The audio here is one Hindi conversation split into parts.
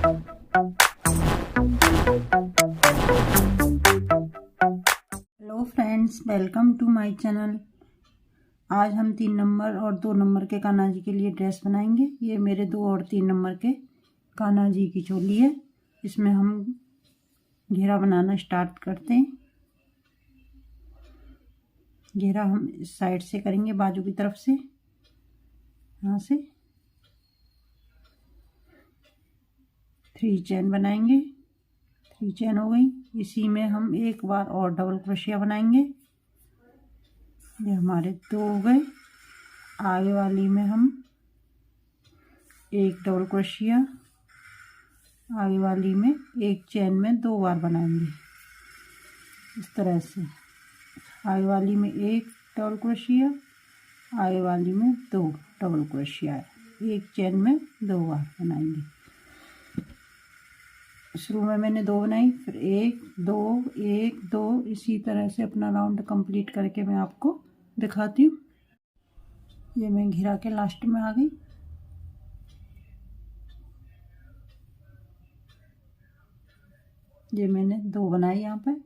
Hello friends, welcome to my channel. आज हम 3 नंबर और 2 नंबर के कान्हा जी के लिए ड्रेस बनाएंगे। ये मेरे 2 और 3 नंबर के कान्हा जी की चोली है। इसमें हम घेरा बनाना स्टार्ट करते हैं। घेरा हम इस साइड से करेंगे, बाजू की तरफ से, यहाँ से 3 चेन बनाएंगे। 3 चेन हो गई। इसी में हम एक बार और डबल क्रोशिया बनाएंगे। ये हमारे 2 हो गए। आगे वाली में हम एक डबल क्रोशिया, आगे वाली में एक चेन में 2 बार बनाएंगे इस तरह से। आगे वाली में एक डबल क्रोशिया, आगे वाली में 2 डबल क्रोशिया, एक चेन में 2 बार बनाएंगे। शुरू में मैंने 2 बनाई, फिर 1 2 1 2, इसी तरह से अपना राउंड कंप्लीट करके मैं आपको दिखाती हूँ। ये मैं घेरा के लास्ट में आ गई। ये मैंने 2 बनाई यहाँ पर,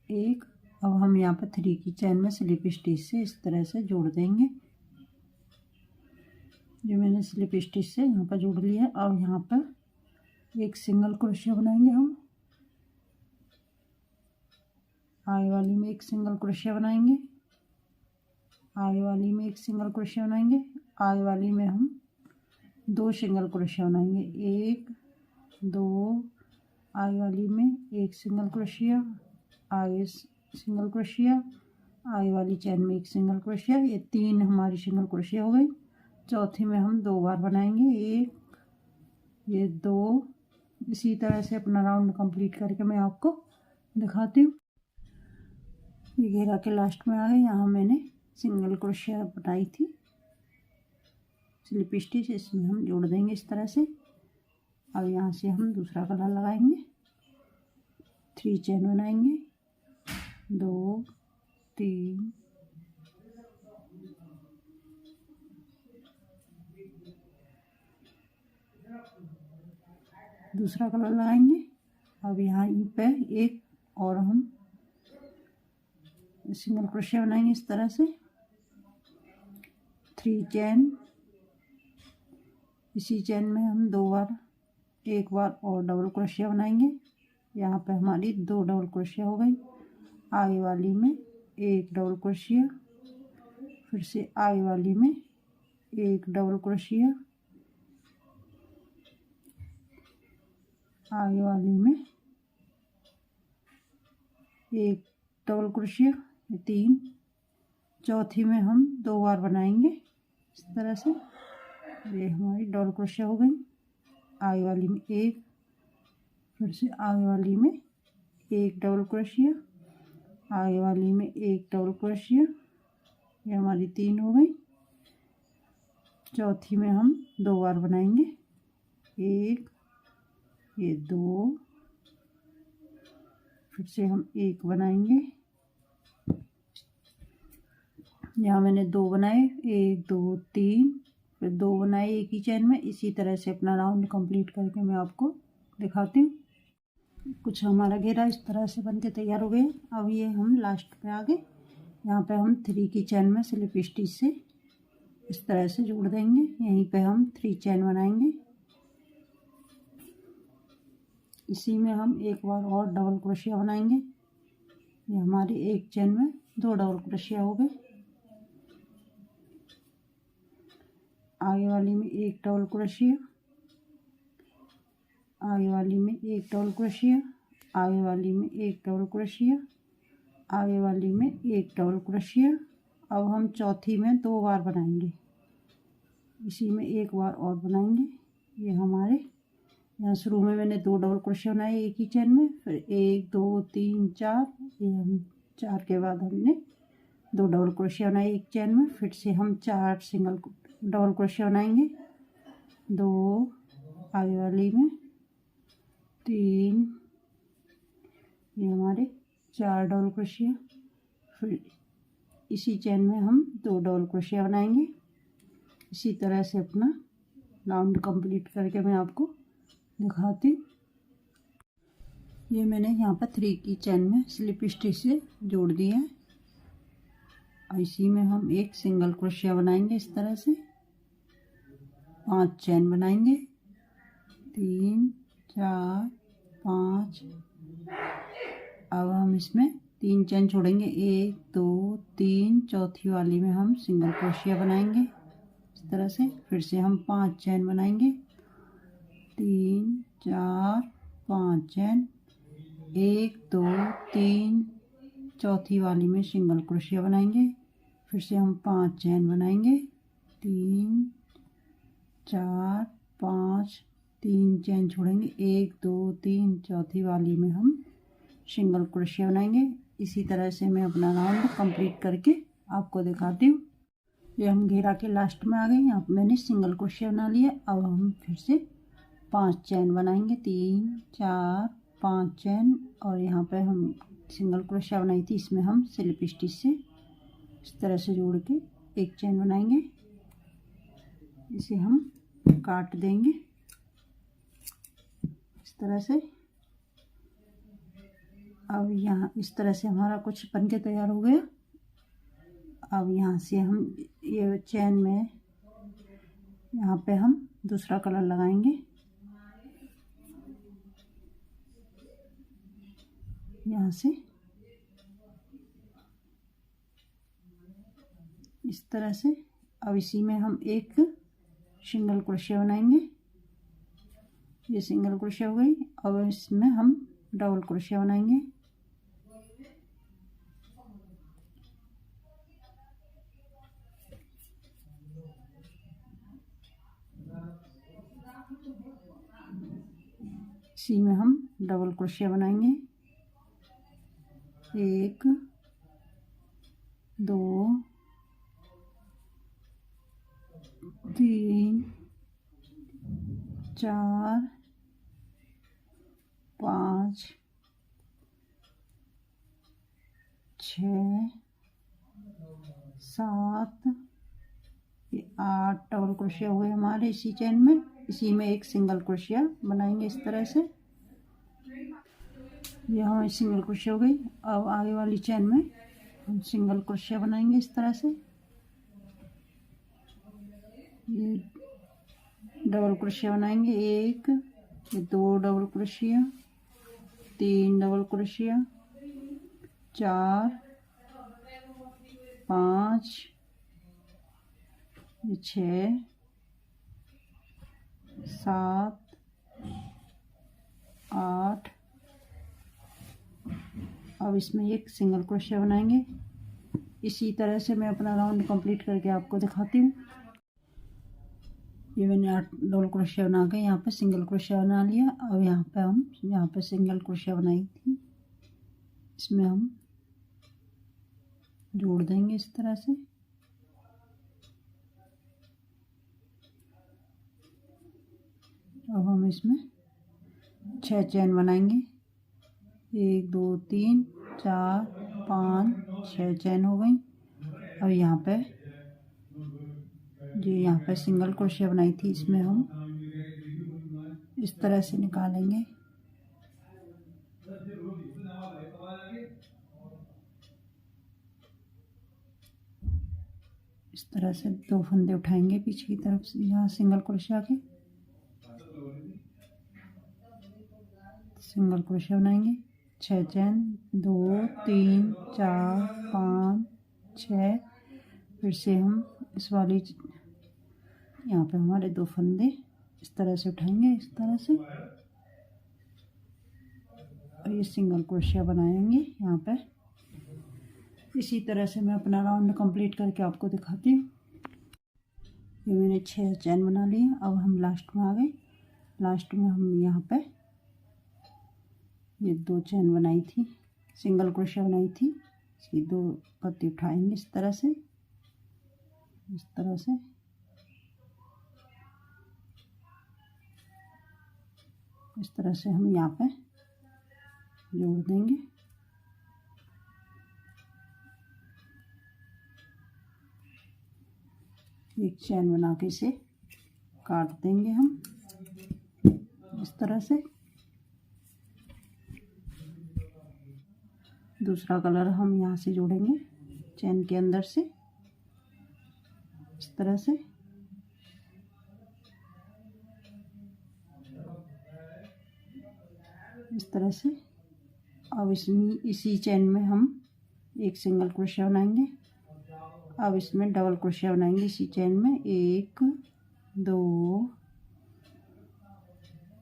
एक। अब हम यहाँ पर 3 की चेन में स्लिप स्टिच से इस तरह से जोड़ देंगे। ये मैंने स्लिप स्टिच से यहाँ पर जोड़ लिया। अब यहाँ पर एक सिंगल क्रोशिया बनाएंगे हम। आगे वाली में एक सिंगल क्रोशिया बनाएंगे, आगे वाली में एक सिंगल क्रोशिया बनाएंगे, आगे वाली में हम 2 सिंगल क्रोशिया बनाएंगे, 1 2, आगे वाली में एक सिंगल क्रोशिया, आगे सिंगल क्रोशिया, आगे वाली चेन में एक सिंगल क्रोशिया। ये 3 हमारी सिंगल क्रोशिया हो गई। चौथी में हम 2 बार बनाएंगे, 1 ये 2। इसी तरह से अपना राउंड कंप्लीट करके मैं आपको दिखाती हूँ। ये घेरा के लास्ट में आ गए। यहाँ मैंने सिंगल क्रोशिया बनाई थी, स्लिप स्टिच, इसमें हम जोड़ देंगे इस तरह से। अब यहाँ से हम दूसरा कलर लगाएंगे, 3 चेन बनाएंगे, 2 3 दूसरा कलर लगाएंगे। अब यहाँ पे एक और हम सिंगल क्रोशिया बनाएंगे इस तरह से, 3 चेन। इसी चेन में हम 2 बार, एक बार और डबल क्रोशिया बनाएंगे। यहाँ पे हमारी 2 डबल क्रोशिया हो गई। आगे वाली में एक डबल क्रोशिया, फिर से आगे वाली में एक डबल क्रोशिया, आगे वाली में एक डबल क्रोशिया, 3। चौथी में हम 2 बार बनाएंगे इस तरह से। ये हमारी डबल क्रोशिया हो गई। आगे वाली में एक, फिर से आगे वाली में एक डबल क्रोशिया, आगे वाली में एक डबल क्रोशिया। ये हमारी 3 हो गई। चौथी में हम 2 बार बनाएंगे, 1 ये 2, फिर से हम 1 बनाएंगे। यहाँ मैंने 2 बनाए, 1 2 3, फिर 2 बनाए एक ही चेन में। इसी तरह से अपना राउंड कंप्लीट करके मैं आपको दिखाती हूँ। कुछ हमारा घेरा इस तरह से बनके तैयार हो गए। अब ये हम लास्ट पे आ गए। यहाँ पे हम 3 की चेन में स्लिप स्टिच से इस तरह से जोड़ देंगे। यहीं पे हम 3 चेन बनाएंगे। इसी में हम एक बार और डबल क्रोशिया बनाएंगे। ये हमारी एक चेन में 2 डबल क्रोशिया हो गए। आगे वाली में एक डबल क्रोशिया, आगे वाली में एक डबल क्रोशिया, आगे वाली में एक डबल क्रोशिया, आगे वाली में एक डबल क्रोशिया। अब हम चौथी में 2 बार बनाएंगे। इसी में एक बार और बनाएंगे। ये हमारे यहाँ शुरू में मैंने 2 डबल क्रोशिया बनाए एक ही चेन में, फिर 1 2 3 4। ये हम 4 के बाद हमने 2 डबल क्रोशिया बनाए एक चेन में। फिर से हम 4 सिंगल डबल क्रोशिया बनाएंगे, 2 आगे वाली में, 3। ये हमारे 4 डबल क्रोशिया। फिर इसी चेन में हम 2 डबल क्रोशिया बनाएंगे। इसी तरह से अपना राउंड कंप्लीट करके मैं आपको दिखाती हूँ। ये मैंने यहाँ पर 3 की चेन में स्लिप स्टिच से जोड़ दिया है। और इसी में हम एक सिंगल क्रोशिया बनाएंगे। इस तरह से 5 चेन बनाएंगे, 3 4 5। अब हम इसमें 3 चेन छोड़ेंगे, 1 2 3। चौथी वाली में हम सिंगल क्रोशिया बनाएंगे इस तरह से। फिर से हम 5 चेन बनाएंगे, 3 4 5 चेन, 1 2 3। चौथी वाली में सिंगल क्रोशिया बनाएंगे। फिर से हम 5 चेन बनाएंगे, 3 4 5। 3 चेन छोड़ेंगे, 1 2 3। चौथी वाली में हम सिंगल क्रोशिया बनाएंगे। इसी तरह से मैं अपना राउंड कंप्लीट करके आपको दिखाती हूँ। ये हम घेरा के लास्ट में आ गए। यहाँ पर मैंने सिंगल क्रोशिया बना लिया। अब हम फिर से 5 चेन बनाएंगे, 3 4 5 चेन। और यहाँ पे हम सिंगल क्रोशिया बनाई थी, इसमें हम स्लिप स्टिच से इस तरह से जोड़ के एक चेन बनाएंगे। इसे हम काट देंगे इस तरह से। अब यहाँ इस तरह से हमारा कुछ बन के तैयार हो गया। अब यहाँ से हम ये चेन में यहाँ पे हम दूसरा कलर लगाएंगे। यहाँ से इस तरह से। अब इसी में हम एक सिंगल क्रोशिया बनाएंगे। ये सिंगल क्रोशिया हो गई। अब इसमें हम डबल क्रोशिया बनाएंगे। इसी में हम डबल क्रोशिया बनाएंगे, 1 2 3 4 5 6 7 8 डबल क्रोशिया हुए हमारे इसी चेन में। इसी में एक सिंगल क्रोशिया बनाएंगे इस तरह से। ये हमारी सिंगल क्रोशिया हो गई। अब आगे वाली चेन में हम सिंगल क्रोशिया बनाएंगे इस तरह से। ये डबल क्रोशिया बनाएंगे, 1 2 डबल क्रोशिया, 3 डबल क्रोशिया, 4 5 6 7 8। अब इसमें एक सिंगल क्रोशिया बनाएंगे। इसी तरह से मैं अपना राउंड कंप्लीट करके आपको दिखाती हूँ। ये मैंने 8 डबल क्रोशिया बना के यहाँ पे सिंगल क्रोशिया बना लिया। अब यहाँ पे हम यहाँ पे सिंगल क्रोशिया बनाई थी, इसमें हम जोड़ देंगे इस तरह से। अब हम इसमें 6 चेन बनाएंगे, 1 2 3 4 5 6 चेन हो गई। अब यहाँ पे जो यहाँ पे सिंगल क्रोशिया बनाई थी, इसमें हम इस तरह से निकालेंगे। इस तरह से 2 फंदे उठाएंगे पीछे की तरफ से, यहाँ सिंगल क्रोशिया के सिंगल क्रोशिया बनाएंगे। 6 चेन, 2 3 4 5 6। फिर से हम इस वाली यहाँ पे हमारे 2 फंदे इस तरह से उठाएंगे इस तरह से। और ये सिंगल क्रोशिया बनाएंगे यहाँ पे। इसी तरह से मैं अपना राउंड कंप्लीट करके आपको दिखाती हूँ। ये मैंने 6 चेन बना लिए। अब हम लास्ट में आ गए। लास्ट में हम यहाँ पे ये 2 चेन बनाई थी, सिंगल क्रोशिया बनाई थी, इसकी 2 पत्ती उठाएंगे इस तरह से, इस तरह से। इस तरह से हम यहाँ पे जोड़ देंगे। एक चैन बना के इसे काट देंगे हम इस तरह से। दूसरा कलर हम यहाँ से जोड़ेंगे चैन के अंदर से, इस तरह से। इस तरह से। अब इसमें इसी चैन में हम एक सिंगल क्रोशिया बनाएंगे। अब इसमें डबल क्रोशिया बनाएंगे इसी चैन में। 1 2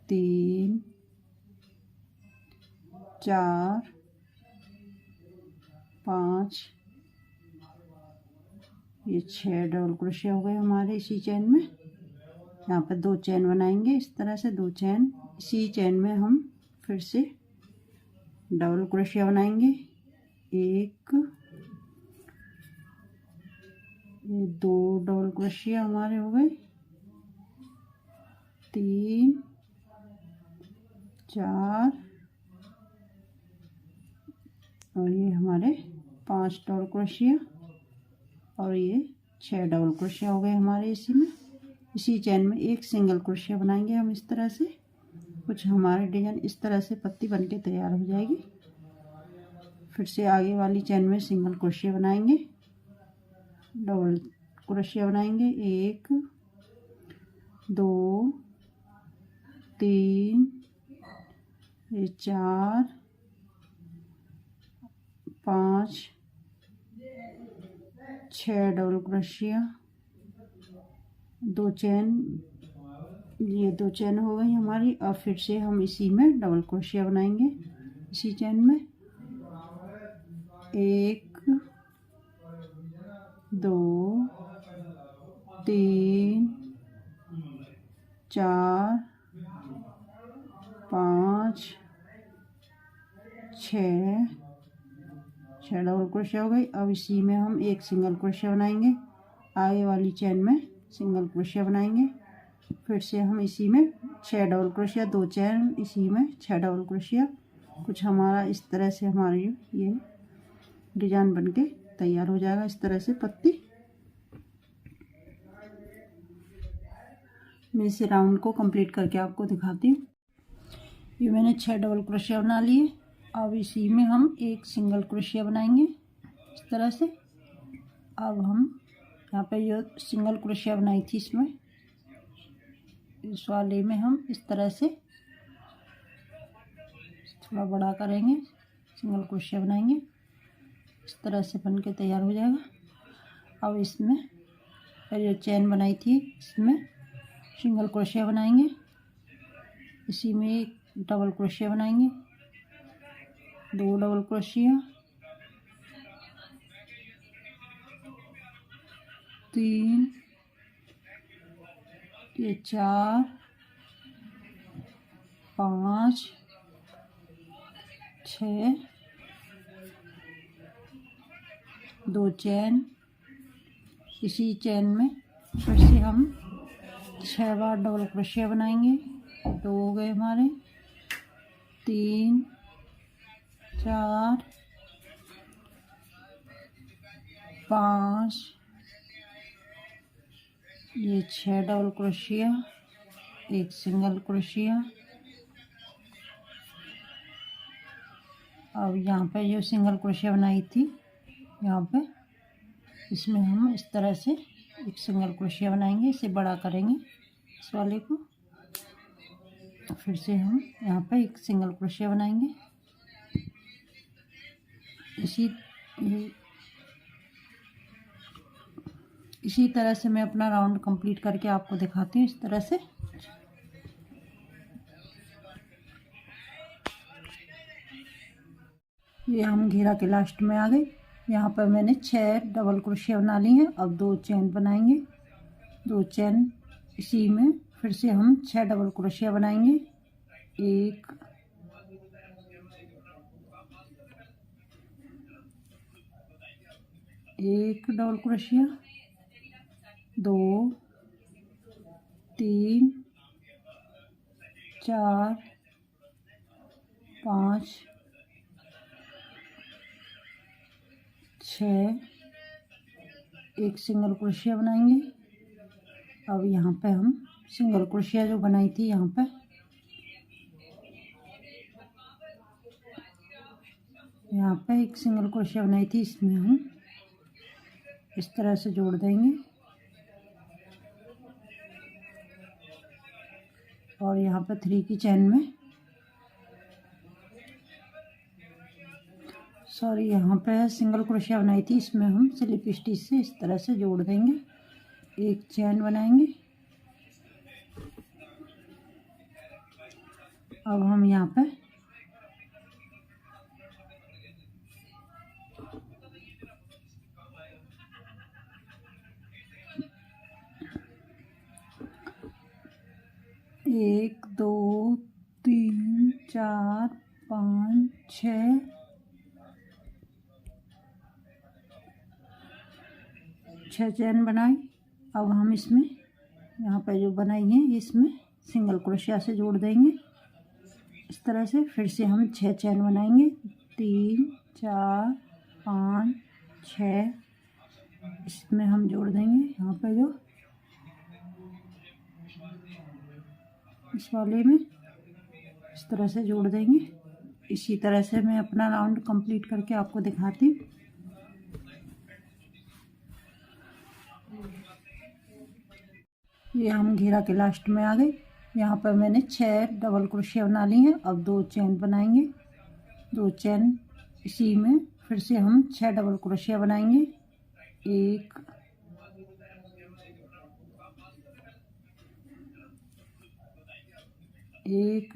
3 4 5, ये 6 डबल क्रोशिया हो गए हमारे इसी चैन में। यहाँ पर 2 चैन बनाएंगे इस तरह से, 2 चैन। इसी चैन में हम फिर से डबल क्रोशिया बनाएंगे। 1 ये 2 डबल क्रोशिया हमारे हो गए। 3 4 और ये हमारे 5 डबल क्रोशिया और ये 6 डबल क्रोशिया हो गए हमारे इसी में। इसी चैन में एक सिंगल क्रोशिया बनाएंगे हम इस तरह से। कुछ हमारे डिजाइन इस तरह से पत्ती बनके तैयार हो जाएगी। फिर से आगे वाली चैन में सिंगल क्रोशिया बनाएंगे, डबल क्रोशिया बनाएंगे। 1 2 3 ये 4 5 6 डबल क्रोशिया, 2 चैन, ये 2 चैन हो गई हमारी। अब फिर से हम इसी में डबल क्रोशिया बनाएंगे इसी चैन में। 1 2 3 4 5 6 डबल क्रोशिया हो गई। अब इसी में हम एक सिंगल क्रोशिया बनाएंगे, आगे वाली चैन में सिंगल क्रोशिया बनाएंगे। फिर से हम इसी में 6 डबल क्रोशिया, 2 चैन, इसी में 6 डबल क्रोशिया। कुछ हमारा इस तरह से हमारी ये डिजाइन बनके तैयार हो जाएगा इस तरह से पत्ती। मैं इसे राउंड को कंप्लीट करके आपको दिखाती हूँ। ये मैंने 6 डबल क्रोशिया बना लिए। अब इसी में हम एक सिंगल क्रोशिया बनाएंगे इस तरह से। अब हम यहाँ पे ये सिंगल क्रोशिया बनाई थी इसमें, इस वाले में हम इस तरह से थोड़ा बड़ा करेंगे, सिंगल क्रोशिया बनाएंगे, इस तरह से बन के तैयार हो जाएगा। अब इसमें जो चैन बनाई थी इसमें सिंगल क्रोशिया बनाएंगे, इसी में एक डबल क्रोशिया बनाएंगे, 2 डबल क्रोशिया, 3 ये 4 5 6 2 चैन। इसी चैन में फिर से हम 6 बार डबल क्रोशिया बनाएंगे। 2 हो गए हमारे, 3 4 5 ये 6 डबल क्रोशिया, एक सिंगल क्रोशिया। अब यहाँ पे जो सिंगल क्रोशिया बनाई थी यहाँ पे, इसमें हम इस तरह से एक सिंगल क्रोशिया बनाएंगे, इसे बड़ा करेंगे इस वाले को। फिर से हम यहाँ पे एक सिंगल क्रोशिया बनाएंगे। इसी तरह से मैं अपना राउंड कंप्लीट करके आपको दिखाती हूँ इस तरह से। ये हम घेरा के लास्ट में आ गए। यहाँ पर मैंने 6 डबल क्रोशिया बना ली हैं। अब 2 चैन बनाएंगे, 2 चैन, इसी में फिर से हम 6 डबल क्रोशिया बनाएंगे। 1 डबल क्रोशिया, 2 3 4 5 6 एक सिंगल क्रोशिया बनाएंगे। अब यहाँ पे हम सिंगल क्रोशिया जो बनाई थी यहाँ पे यहाँ पे एक सिंगल क्रोशिया बनाई थी, इसमें हम इस तरह से जोड़ देंगे और यहाँ पे 3 की चेन में यहाँ पे सिंगल क्रोशिया बनाई थी, इसमें हम स्लिप स्टिच से इस तरह से जोड़ देंगे, एक चेन बनाएंगे। अब हम यहाँ पे एक, दो, तीन, चार, 5, 6, 6 चेन बनाई। अब हम इसमें यहाँ पर जो बनाई है इसमें सिंगल क्रोशिया से जोड़ देंगे इस तरह से। फिर से हम 6 चेन बनाएंगे, 3, 4, 5, 6, इसमें हम जोड़ देंगे यहाँ पर जो इस वाले में इस तरह से जोड़ देंगे। इसी तरह से मैं अपना राउंड कंप्लीट करके आपको दिखाती हूँ। ये हम घेरा के लास्ट में आ गए। यहाँ पर मैंने 6 डबल क्रोशिया बना ली हैं। अब 2 चेन बनाएंगे, 2 चेन इसी में फिर से हम 6 डबल क्रोशिया बनाएंगे। एक,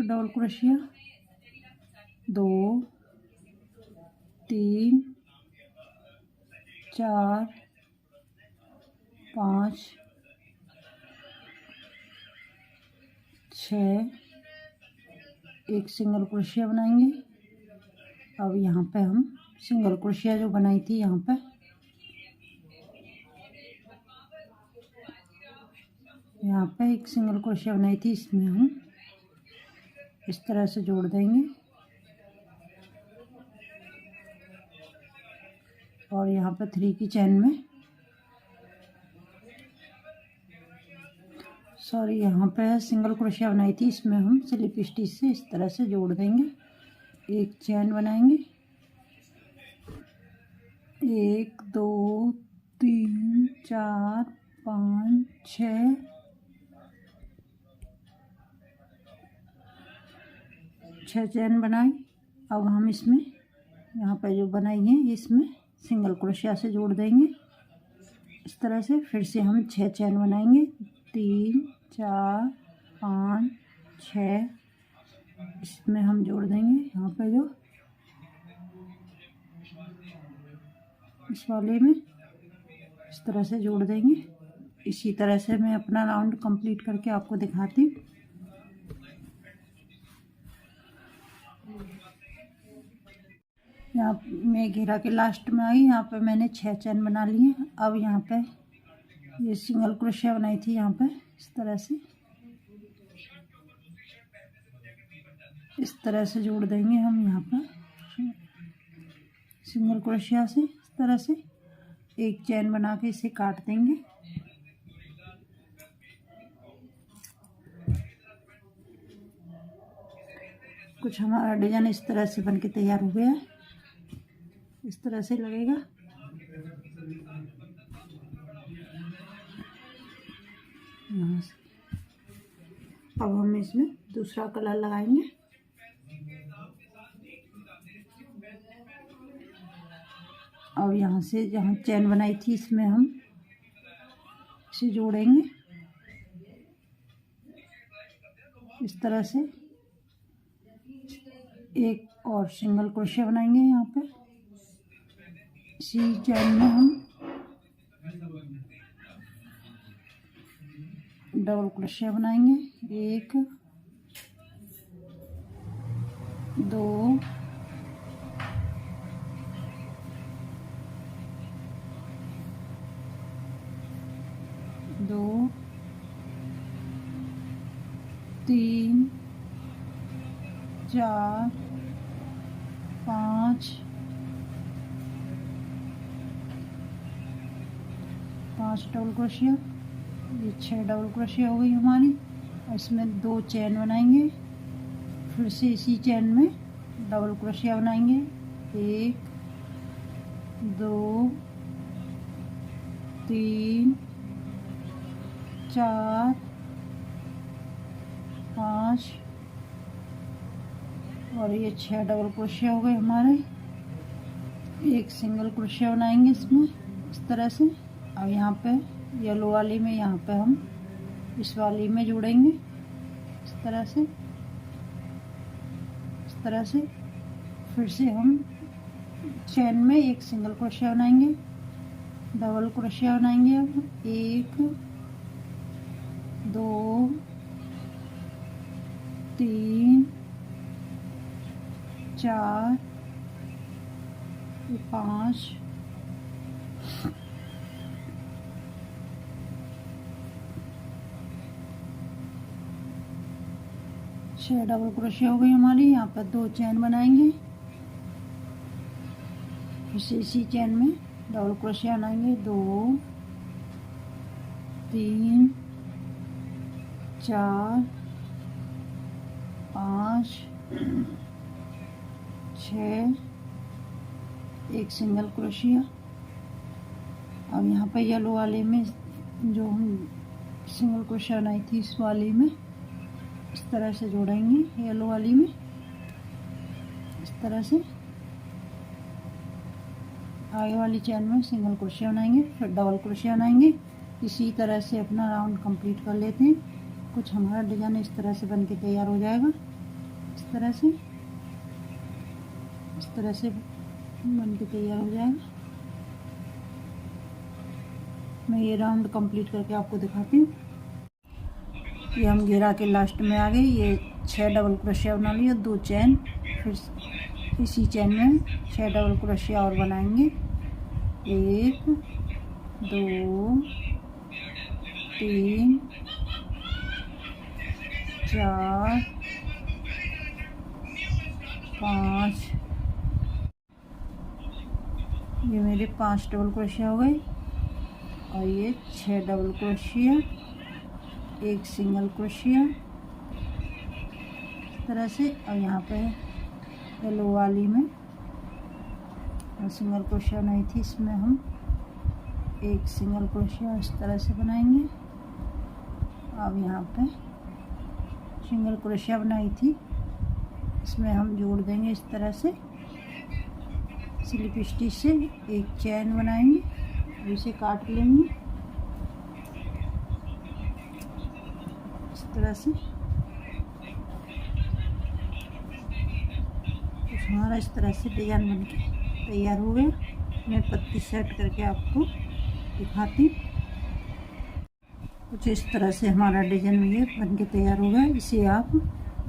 डबल क्रोशिया, 2, 3, 4, 5, 6, एक सिंगल क्रोशिया बनाएंगे। अब यहाँ पे हम सिंगल क्रोशिया जो बनाई थी यहाँ पे एक सिंगल क्रोशिया बनाई थी, इसमें हम इस तरह से जोड़ देंगे और यहाँ पे 3 की चेन में यहाँ पे सिंगल क्रोशिया बनाई थी, इसमें हम स्लिप स्टिच से इस तरह से जोड़ देंगे, एक चेन बनाएंगे। 1, 2, 3, 4, 5, 6, 6 चेन बनाई। अब हम इसमें यहाँ पे जो बनाई है इसमें सिंगल क्रोशिया से जोड़ देंगे इस तरह से। फिर से हम 6 चेन बनाएंगे, 3, 4, 5, 6, इसमें हम जोड़ देंगे यहाँ पे जो इस वाले में इस तरह से जोड़ देंगे। इसी तरह से मैं अपना राउंड कंप्लीट करके आपको दिखाती हूँ। यहाँ मैं घेरा के लास्ट में आई, यहाँ पे मैंने 6 चेन बना ली हैं। अब यहाँ पे ये सिंगल क्रोशिया बनाई थी यहाँ पे इस तरह से जोड़ देंगे हम यहाँ पर सिंगल क्रोशिया से इस तरह से एक चेन बना के इसे काट देंगे। कुछ हमारा डिजाइन इस तरह से बनके तैयार हो गया है, इस तरह से लगेगा। अब हम इसमें दूसरा कलर लगाएंगे। अब यहाँ से जहाँ चेन बनाई थी इसमें हम इसे जोड़ेंगे इस तरह से। एक और सिंगल क्रोशिया बनाएंगे यहाँ पे इसी चेन में हम डबल क्रोशिया बनाएंगे। 1, 2, 3, 4, 5, 5 डबल क्रोशिया, ये 6 डबल क्रोशिया हो गई हमारी। इसमें 2 चेन बनाएंगे, फिर से इसी चेन में डबल क्रोशिया बनाएंगे। 1 2 3 4 5 और ये 6 डबल क्रोशिया हो गए हमारे। एक सिंगल क्रोशिया बनाएंगे इसमें इस तरह से। अब यहाँ पे येलो वाली में यहाँ पे हम इस वाली में जोड़ेंगे इस तरह से, इस तरह से। फिर से हम चेन में एक सिंगल क्रोशिया बनाएंगे, डबल क्रोशिया बनाएंगे। अब 1 2 3 4 5 6 डबल क्रोशिया हो गई हमारी। यहाँ पर 2 चेन बनाएंगे, फिर इसी चेन में डबल क्रोशिया बनाएंगे। 2 3 4 5 6 एक सिंगल क्रोशिया। अब यहाँ पर येलो वाले में जो हम सिंगल क्रोशिया बनाई थी इस वाली में इस तरह से जोड़ेंगे, येलो वाली में इस तरह से। आगे वाली चेन में सिंगल क्रोशिया बनाएंगे, फिर डबल क्रोशिया बनाएंगे। इसी तरह से अपना राउंड कंप्लीट कर लेते हैं। कुछ हमारा डिजाइन इस तरह से बन के तैयार हो जाएगा, इस तरह से, इस तरह से बन के तैयार हो जाएगा। मैं ये राउंड कंप्लीट करके आपको दिखाती हूँ। ये हम घेरा के लास्ट में आ गए। ये 6 डबल क्रोशिया बना लिया, 2 चेन, फिर इसी चेन में 6 डबल क्रोशिया और बनाएंगे। 1 2 3 4 5 ये मेरे 5 डबल क्रोशिया हो गए। और ये 6 डबल क्रोशिया, एक सिंगल क्रोशिया इस तरह से। और यहाँ पे येलो वाली में सिंगल क्रोशिया बनाई थी, इसमें हम एक सिंगल क्रोशिया इस तरह से बनाएंगे। अब यहाँ पे सिंगल क्रोशिया बनाई थी, इसमें हम जोड़ देंगे इस तरह से स्लिप स्टिच से। एक चैन बनाएंगे, इसे काट लेंगे इस तरह से। कुछ हमारा इस तरह से डिजाइन बन के तैयार हो गया। मैं पत्ती सेट करके आपको दिखाती। कुछ इस तरह से हमारा डिजाइन ये बन के तैयार हो गया। इसे आप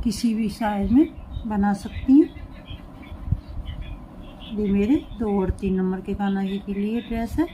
किसी भी साइज में बना सकती हैं। ये मेरे 2 और 3 नंबर के कान्हा जी के लिए ड्रेस है।